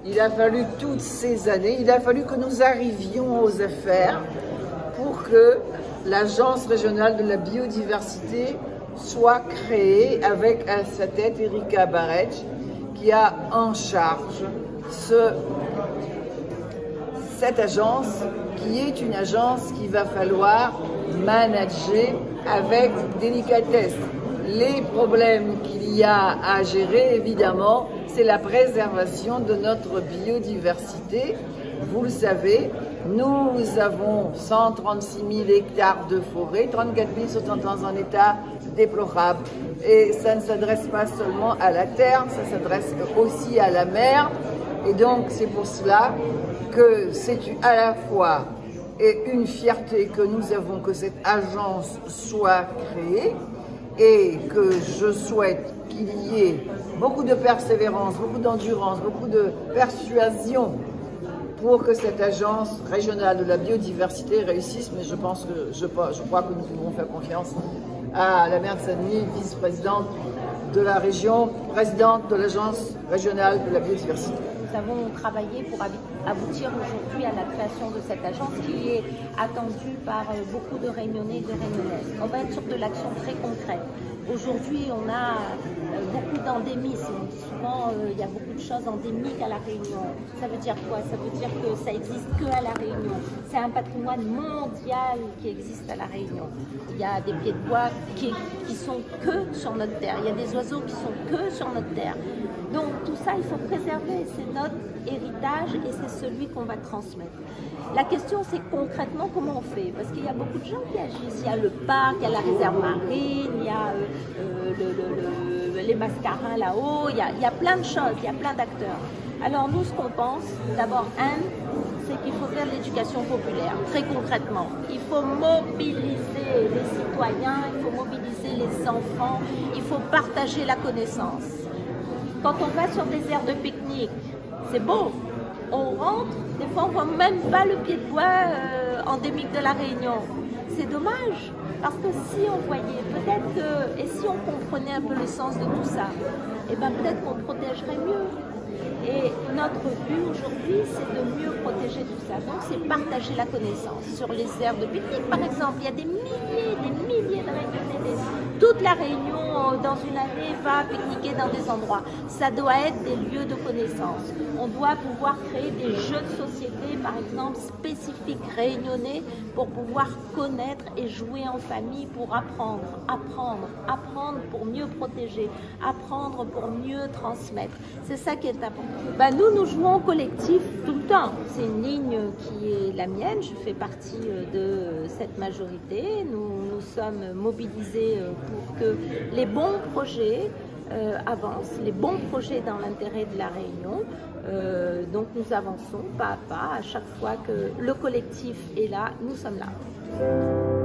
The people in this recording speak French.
Il a fallu toutes ces années, il a fallu que nous arrivions aux affaires pour que l'Agence régionale de la biodiversité soit créée avec à sa tête Erika Barretch, qui a en charge cette agence, qui est une agence qu'il va falloir manager avec délicatesse. Les problèmes qu'il y a à gérer, évidemment, c'est la préservation de notre biodiversité. Vous le savez, nous avons 136 000 hectares de forêt, 34 000 sont dans un état déplorable. Et ça ne s'adresse pas seulement à la terre, ça s'adresse aussi à la mer. Et donc c'est pour cela que c'est à la fois une fierté que nous avons que cette agence soit créée, et que je souhaite qu'il y ait beaucoup de persévérance, beaucoup d'endurance, beaucoup de persuasion pour que cette agence régionale de la biodiversité réussisse. Mais je crois que nous pouvons faire confiance à la maire de Saint-Denis, vice-présidente de la région, présidente de l'agence régionale de la biodiversité. Nous avons travaillé pour aboutir aujourd'hui à la création de cette agence qui est attendue par beaucoup de Réunionnais et de Réunionnaises. On va être sur de l'action très concrète. Aujourd'hui, on a beaucoup d'endémisme. On dit souvent il y a beaucoup de choses endémiques à La Réunion. Ça veut dire quoi? Ça veut dire que ça existe que à La Réunion. C'est un patrimoine mondial qui existe à La Réunion. Il y a des pieds de bois qui sont que sur notre terre. Il y a des oiseaux qui sont que sur notre terre. Donc tout ça, il faut préserver. C'est notre héritage et c'est celui qu'on va transmettre. La question, c'est concrètement comment on fait. Parce qu'il y a beaucoup de gens qui agissent. Il y a le parc, il y a la réserve marine, il y a les mascarins là-haut, il y a plein de choses, il y a plein d'acteurs. Alors nous, ce qu'on pense, d'abord, c'est qu'il faut faire de l'éducation populaire, très concrètement. Il faut mobiliser les citoyens, il faut mobiliser les enfants, il faut partager la connaissance. Quand on va sur des aires de pique-nique, c'est beau. On rentre, des fois on ne voit même pas le pied de bois endémique de La Réunion. C'est dommage, parce que si on voyait, peut-être que, et si on comprenait un peu le sens de tout ça, eh ben peut-être qu'on protégerait mieux. Et notre but aujourd'hui, c'est de mieux protéger tout ça. Donc c'est partager la connaissance. Sur les aires de pique-nique, par exemple, il y a des milliers de Réunionnais. Toute La Réunion, dans une année, va pique-niquer dans des endroits. Ça doit être des lieux de connaissance. On doit pouvoir créer des jeux de société, par exemple, spécifiques réunionnais pour pouvoir connaître et jouer en famille pour apprendre pour mieux protéger, apprendre pour mieux transmettre. C'est ça qui est important. Nous jouons collectif tout le temps. C'est une ligne qui est la mienne. Je fais partie de cette majorité. Nous sommes mobilisés pour que les bons projets avancent, les bons projets dans l'intérêt de La Réunion. Donc nous avançons pas à pas. À chaque fois que le collectif est là, nous sommes là.